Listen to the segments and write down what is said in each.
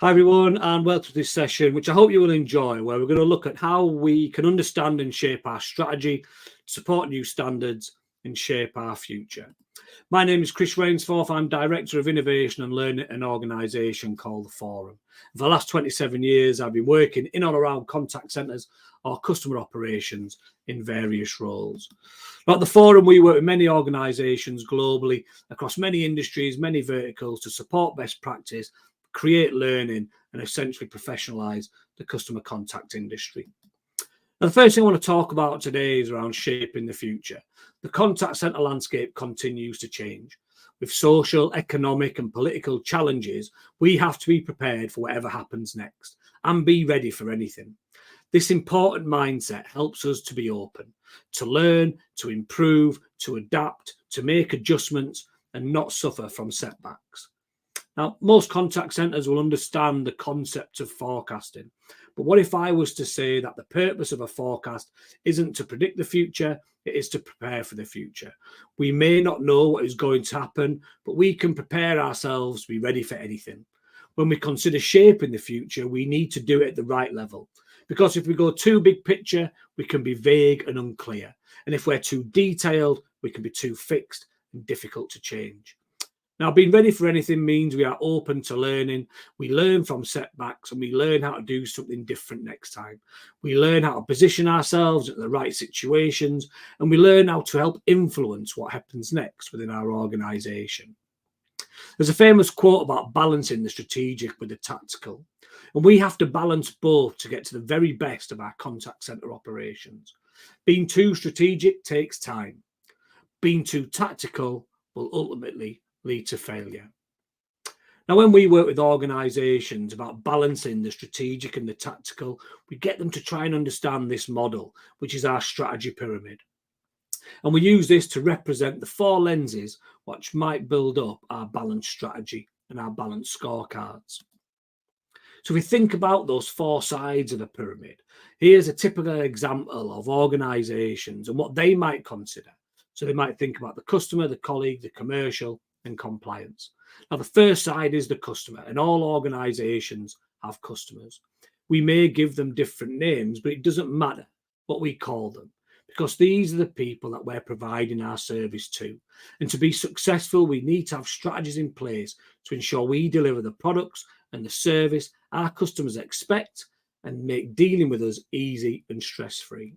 Hi everyone, and welcome to this session, which I hope you will enjoy, where we're going to look at how we can understand and shape our strategy, support new standards, and shape our future. My name is Chris Rainsforth. I'm Director of Innovation and Learning at an organisation called The Forum. For the last 27 years, I've been working in or around contact centres or customer operations in various roles. At The Forum, we work with many organisations globally across many industries, many verticals to support best practice, create learning, and essentially professionalise the customer contact industry. Now, the first thing I want to talk about today is around shaping the future. The contact centre landscape continues to change. With social, economic and political challenges, we have to be prepared for whatever happens next and be ready for anything. This important mindset helps us to be open, to learn, to improve, to adapt, to make adjustments and not suffer from setbacks. Now, most contact centres will understand the concept of forecasting. But what if I was to say that the purpose of a forecast isn't to predict the future, it is to prepare for the future? We may not know what is going to happen, but we can prepare ourselves to be ready for anything. When we consider shaping the future, we need to do it at the right level. Because if we go too big picture, we can be vague and unclear. And if we're too detailed, we can be too fixed and difficult to change. Now, being ready for anything means we are open to learning. We learn from setbacks and we learn how to do something different next time. We learn how to position ourselves at the right situations, and we learn how to help influence what happens next within our organisation. There's a famous quote about balancing the strategic with the tactical, and we have to balance both to get to the very best of our contact centre operations. Being too strategic takes time. Being too tactical will ultimately lead to failure. Now, when we work with organisations about balancing the strategic and the tactical, we get them to try and understand this model, which is our strategy pyramid. And we use this to represent the four lenses which might build up our balanced strategy and our balanced scorecards. So if we think about those four sides of the pyramid, here's a typical example of organisations and what they might consider. So they might think about the customer, the colleague, the commercial, and compliance. Now, the first side is the customer, and all organisations have customers. We may give them different names, but it doesn't matter what we call them, because these are the people that we're providing our service to. And to be successful, we need to have strategies in place to ensure we deliver the products and the service our customers expect and make dealing with us easy and stress-free.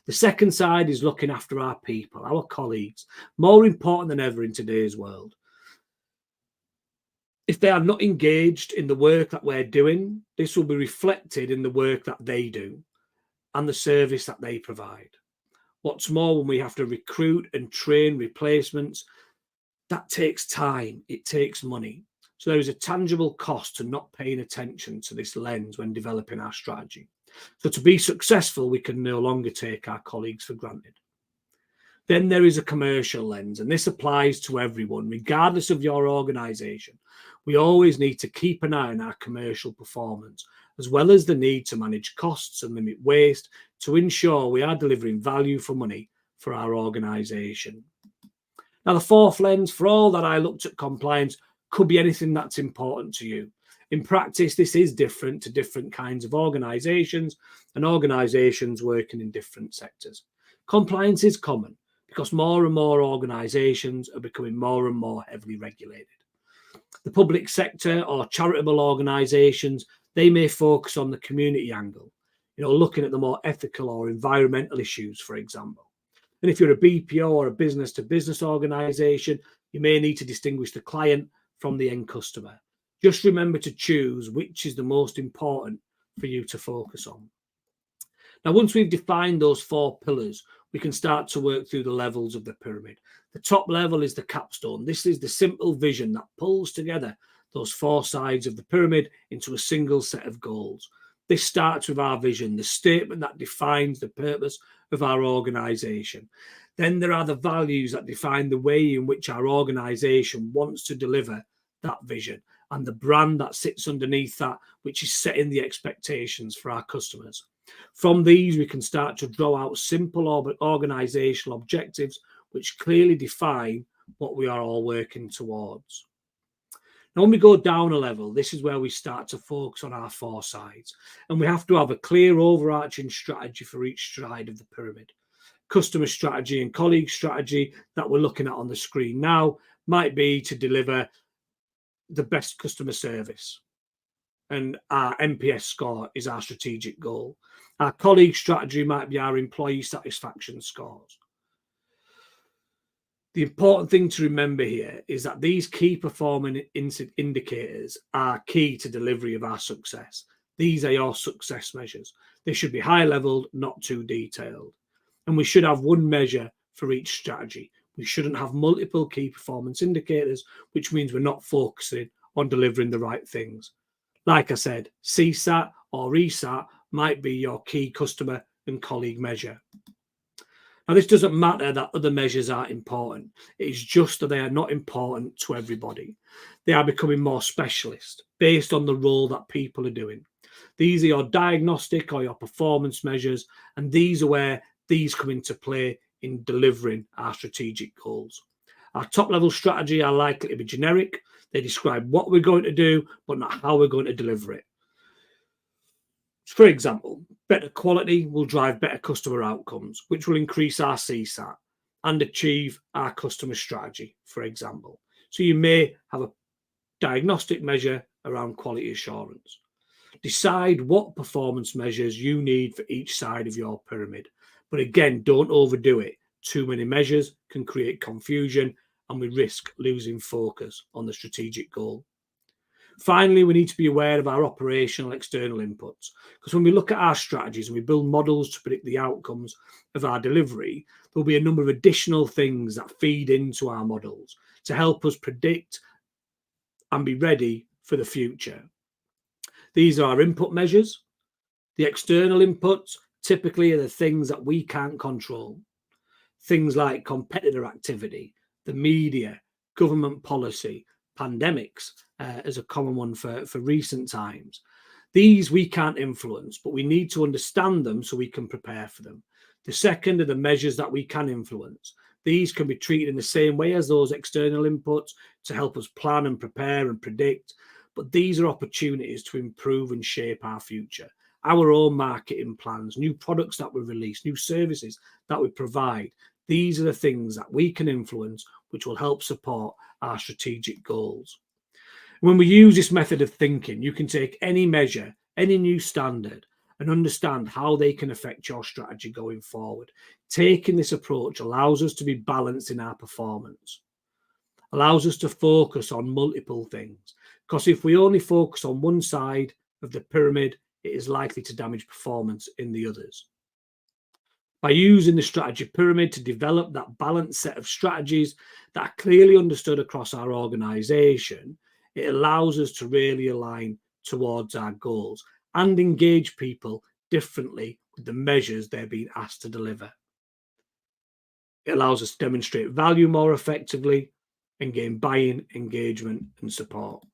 The second side is looking after our people, our colleagues, more important than ever in today's world. If they are not engaged in the work that we're doing, this will be reflected in the work that they do and the service that they provide. What's more, when we have to recruit and train replacements, that takes time, it takes money. So there is a tangible cost to not paying attention to this lens when developing our strategy. So to be successful, we can no longer take our colleagues for granted. Then there is a commercial lens, and this applies to everyone, regardless of your organisation. We always need to keep an eye on our commercial performance, as well as the need to manage costs and limit waste to ensure we are delivering value for money for our organisation. Now, the fourth lens, for all that I looked at compliance, could be anything that's important to you. In practice, this is different to different kinds of organisations and organisations working in different sectors. Compliance is common because more and more organisations are becoming more and more heavily regulated. The public sector or charitable organisations, they may focus on the community angle, looking at the more ethical or environmental issues, for example. And if you're a BPO or a business-to-business organisation, you may need to distinguish the client from the end customer. Just remember to choose which is the most important for you to focus on. Now, once we've defined those four pillars, we can start to work through the levels of the pyramid. The top level is the capstone. This is the simple vision that pulls together those four sides of the pyramid into a single set of goals. This starts with our vision, the statement that defines the purpose of our organisation. Then there are the values that define the way in which our organisation wants to deliver that vision, and the brand that sits underneath that, which is setting the expectations for our customers. From these, we can start to draw out simple organisational objectives which clearly define what we are all working towards. Now, when we go down a level, this is where we start to focus on our four sides. And we have to have a clear overarching strategy for each side of the pyramid. Customer strategy and colleague strategy that we're looking at on the screen now might be to deliver the best customer service. And our NPS score is our strategic goal. Our colleague strategy might be our employee satisfaction scores. The important thing to remember here is that these key performance indicators are key to delivery of our success. These are your success measures. They should be high leveled, not too detailed. And we should have one measure for each strategy. We shouldn't have multiple key performance indicators, which means we're not focusing on delivering the right things. Like I said, CSAT or ESAT might be your key customer and colleague measure. Now, this doesn't matter that other measures are important. It is just that they are not important to everybody. They are becoming more specialist based on the role that people are doing. These are your diagnostic or your performance measures, and these are where these come into play in delivering our strategic goals. Our top level strategy are likely to be generic. They describe what we're going to do, but not how we're going to deliver it. For example, better quality will drive better customer outcomes, which will increase our CSAT and achieve our customer strategy, for example. So you may have a diagnostic measure around quality assurance. Decide what performance measures you need for each side of your pyramid. But again, don't overdo it. Too many measures can create confusion and we risk losing focus on the strategic goal. Finally, we need to be aware of our operational external inputs, because when we look at our strategies and we build models to predict the outcomes of our delivery, there'll be a number of additional things that feed into our models to help us predict and be ready for the future. These are our input measures. The external inputs typically are the things that we can't control. Things like competitor activity, the media, government policy, pandemics as a common one for recent times. These we can't influence, but we need to understand them so we can prepare for them. The second are the measures that we can influence. These can be treated in the same way as those external inputs to help us plan and prepare and predict, but these are opportunities to improve and shape our future. Our own marketing plans, new products that we release, new services that we provide. These are the things that we can influence, which will help support our strategic goals. When we use this method of thinking, you can take any measure, any new standard, and understand how they can affect your strategy going forward. Taking this approach allows us to be balanced in our performance, allows us to focus on multiple things, because if we only focus on one side of the pyramid, it is likely to damage performance in the others. By using the strategy pyramid to develop that balanced set of strategies that are clearly understood across our organization, it allows us to really align towards our goals and engage people differently with the measures they're being asked to deliver. It allows us to demonstrate value more effectively and gain buy-in, engagement, and support.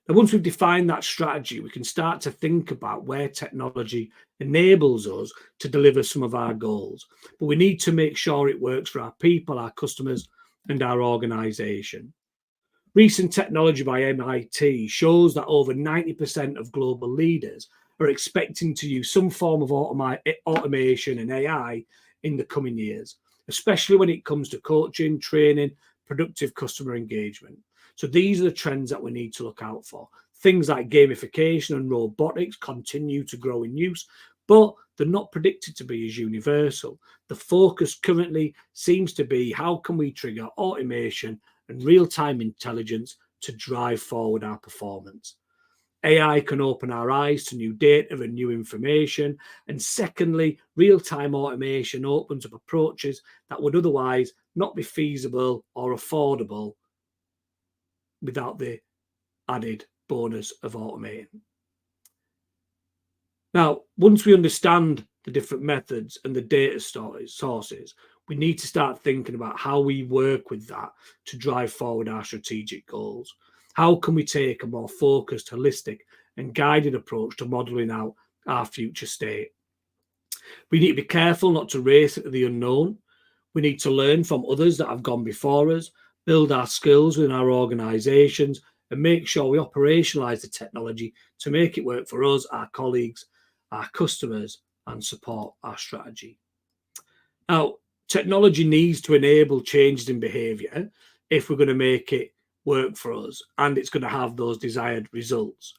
Now, once we've defined that strategy, we can start to think about where technology enables us to deliver some of our goals. But we need to make sure it works for our people, our customers, and our organization. Recent technology by MIT shows that over 90% of global leaders are expecting to use some form of automation and AI in the coming years, especially when it comes to coaching, training, productive customer engagement. So these are the trends that we need to look out for. Things like gamification and robotics continue to grow in use, but they're not predicted to be as universal. The focus currently seems to be how can we trigger automation and real-time intelligence to drive forward our performance. AI can open our eyes to new data and new information. And secondly, real-time automation opens up approaches that would otherwise not be feasible or affordable without the added bonus of automating. Now, once we understand the different methods and the data sources, we need to start thinking about how we work with that to drive forward our strategic goals. How can we take a more focused, holistic, and guided approach to modeling out our future state? We need to be careful not to race into the unknown. We need to learn from others that have gone before us, build our skills within our organisations, and make sure we operationalise the technology to make it work for us, our colleagues, our customers, and support our strategy. Now, technology needs to enable changes in behaviour if we're going to make it work for us and it's going to have those desired results.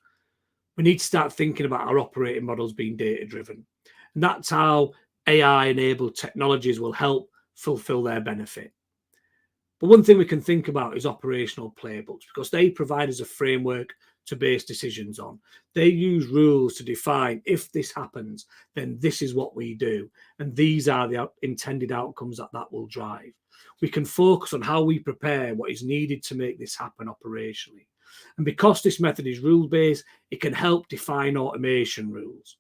We need to start thinking about our operating models being data driven. And that's how AI enabled technologies will help fulfill their benefit. But one thing we can think about is operational playbooks, because they provide us a framework to base decisions on. They use rules to define, if this happens, then this is what we do. And these are the intended outcomes that will drive. We can focus on how we prepare what is needed to make this happen operationally. And because this method is rule-based, it can help define automation rules.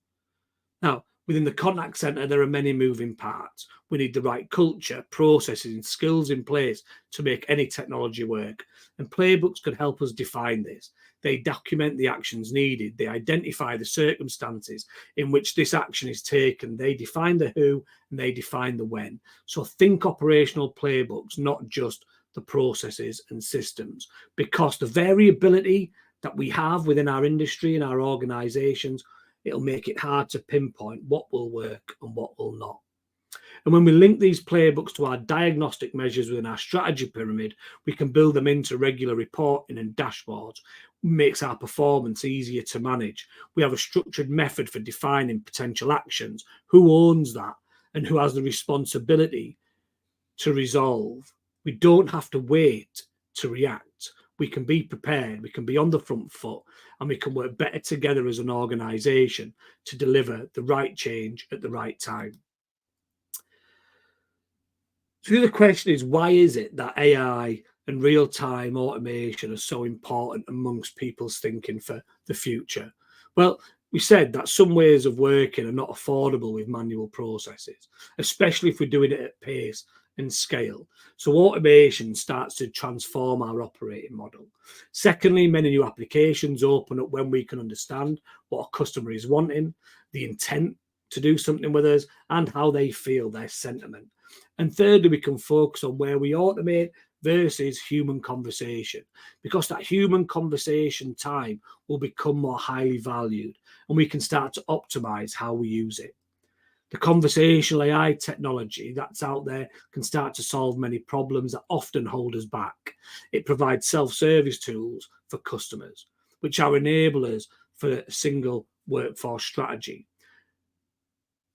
Now, within the contact centre, there are many moving parts. We need the right culture, processes, and skills in place to make any technology work. And playbooks can help us define this. They document the actions needed. They identify the circumstances in which this action is taken. They define the who and they define the when. So think operational playbooks, not just the processes and systems, because the variability that we have within our industry and our organisations, it'll make it hard to pinpoint what will work and what will not. And when we link these playbooks to our diagnostic measures within our strategy pyramid, we can build them into regular reporting and dashboards. It makes our performance easier to manage. We have a structured method for defining potential actions, who owns that, and who has the responsibility to resolve. We don't have to wait to react. We can be prepared, we can be on the front foot, and we can work better together as an organisation to deliver the right change at the right time. So the other question is, why is it that AI and real-time automation are so important amongst people's thinking for the future? Well, we said that some ways of working are not affordable with manual processes, especially if we're doing it at pace and scale. So automation starts to transform our operating model. Secondly, many new applications open up when we can understand what a customer is wanting, the intent to do something with us, and how they feel, their sentiment. And thirdly, we can focus on where we automate versus human conversation, because that human conversation time will become more highly valued, and we can start to optimize how we use it. The conversational AI technology that's out there can start to solve many problems that often hold us back. It provides self-service tools for customers, which are enablers for a single workforce strategy.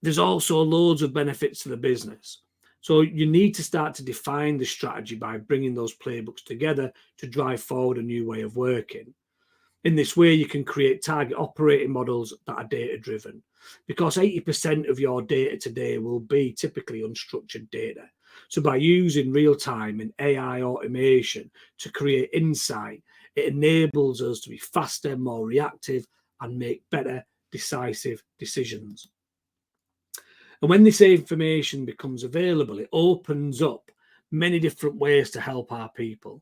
There's also loads of benefits to the business. So you need to start to define the strategy by bringing those playbooks together to drive forward a new way of working. In this way, you can create target operating models that are data-driven, because 80% of your data today will be typically unstructured data. So by using real-time and AI automation to create insight, it enables us to be faster, more reactive, and make better, decisive decisions. And when this information becomes available, it opens up many different ways to help our people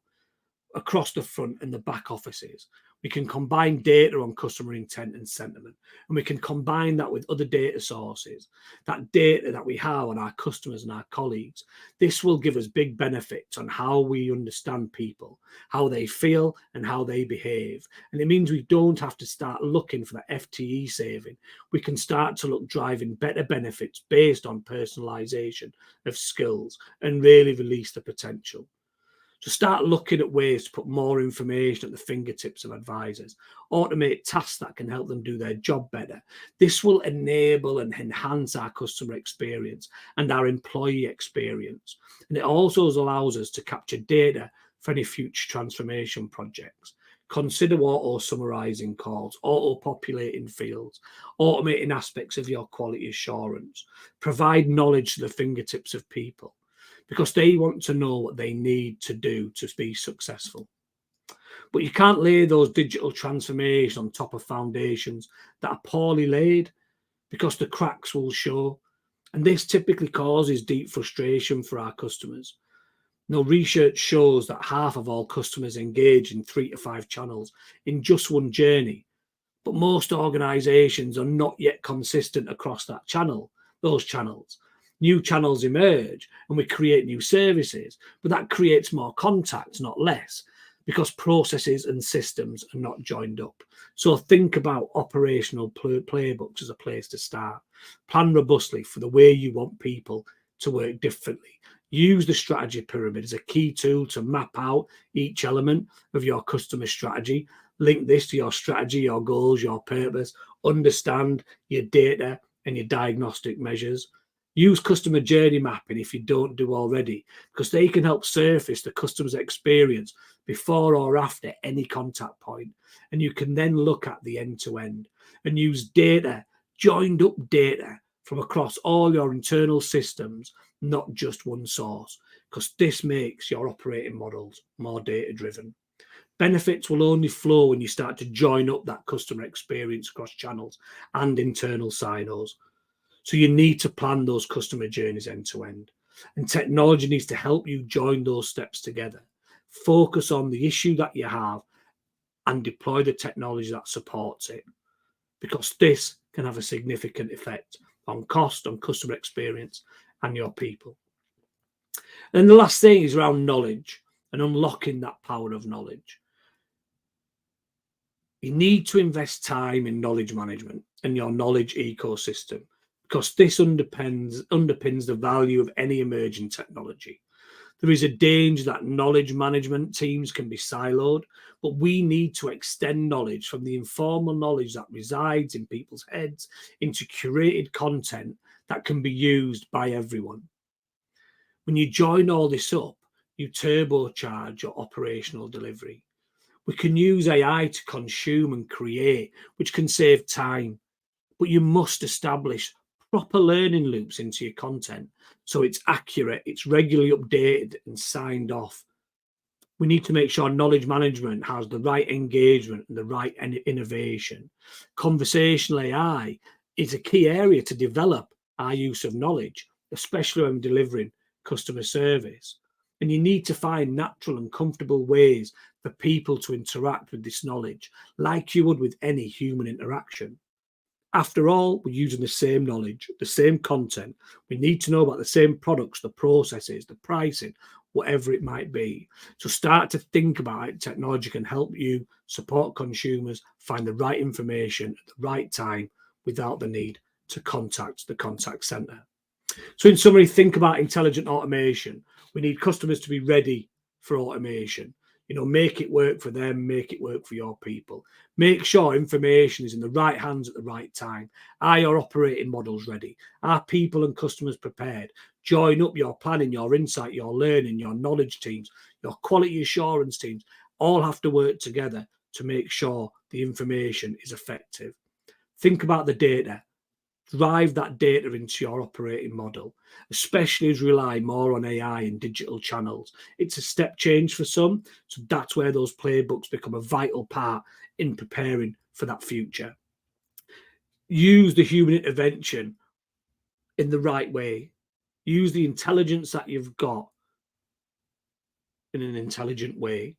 across the front and the back offices. We can combine data on customer intent and sentiment, and we can combine that with other data sources, that data that we have on our customers and our colleagues. This will give us big benefits on how we understand people, how they feel and how they behave. And it means we don't have to start looking for that FTE saving. We can start to look driving better benefits based on personalization of skills and really release the potential. So start looking at ways to put more information at the fingertips of advisors, automate tasks that can help them do their job better. This will enable and enhance our customer experience and our employee experience. And it also allows us to capture data for any future transformation projects. Consider auto-summarizing calls, auto-populating fields, automating aspects of your quality assurance. Provide knowledge to the fingertips of people, because they want to know what they need to do to be successful. But you can't lay those digital transformations on top of foundations that are poorly laid, because the cracks will show. And this typically causes deep frustration for our customers. Now, research shows that half of all customers engage in 3 to 5 channels in just one journey. But most organizations are not yet consistent across those channels. New channels emerge and we create new services, but that creates more contacts, not less, because processes and systems are not joined up. So think about operational playbooks as a place to start. Plan robustly for the way you want people to work differently. Use the strategy pyramid as a key tool to map out each element of your customer strategy. Link this to your strategy, your goals, your purpose. Understand your data and your diagnostic measures. Use customer journey mapping if you don't do already, because they can help surface the customer's experience before or after any contact point. And you can then look at the end-to-end and use data, joined up data from across all your internal systems, not just one source, because this makes your operating models more data-driven. Benefits will only flow when you start to join up that customer experience across channels and internal silos. So you need to plan those customer journeys end to end. And technology needs to help you join those steps together. Focus on the issue that you have and deploy the technology that supports it, because this can have a significant effect on cost, on customer experience, and your people. And the last thing is around knowledge and unlocking that power of knowledge. You need to invest time in knowledge management and your knowledge ecosystem, because this underpins the value of any emerging technology. There is a danger that knowledge management teams can be siloed, but we need to extend knowledge from the informal knowledge that resides in people's heads into curated content that can be used by everyone. When you join all this up, you turbocharge your operational delivery. We can use AI to consume and create, which can save time, but you must establish proper learning loops into your content so it's accurate, it's regularly updated and signed off. We need to make sure knowledge management has the right engagement and the right innovation. Conversational AI is a key area to develop our use of knowledge, especially when delivering customer service. And you need to find natural and comfortable ways for people to interact with this knowledge, like you would with any human interaction. After all, we're using the same knowledge, the same content. We need to know about the same products, the processes, the pricing, whatever it might be. So start to think about it. Technology can help you support consumers, find the right information at the right time without the need to contact the contact center. So in summary, think about intelligent automation. We need customers to be ready for automation. Make it work for them, make it work for your people. Make sure information is in the right hands at the right time. Are your operating models ready? Are people and customers prepared? Join up your planning, your insight, your learning, your knowledge teams, your quality assurance teams. All have to work together to make sure the information is effective. Think about the data. Drive that data into your operating model, especially as we rely more on AI and digital channels. It's a step change for some, so that's where those playbooks become a vital part in preparing for that future. Use the human intervention in the right way. Use the intelligence that you've got in an intelligent way,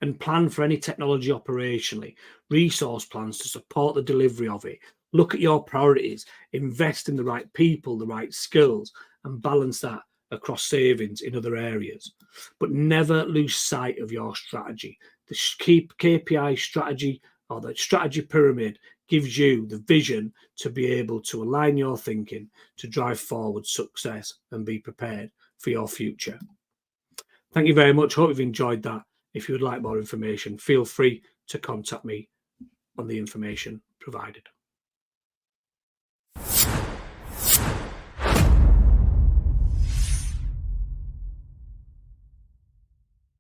and plan for any technology operationally, resource plans to support the delivery of it. Look at your priorities, invest in the right people, the right skills, and balance that across savings in other areas. But never lose sight of your strategy. The KPI strategy, or the strategy pyramid, gives you the vision to be able to align your thinking to drive forward success and be prepared for your future. Thank you very much. Hope you've enjoyed that. If you would like more information, feel free to contact me on the information provided.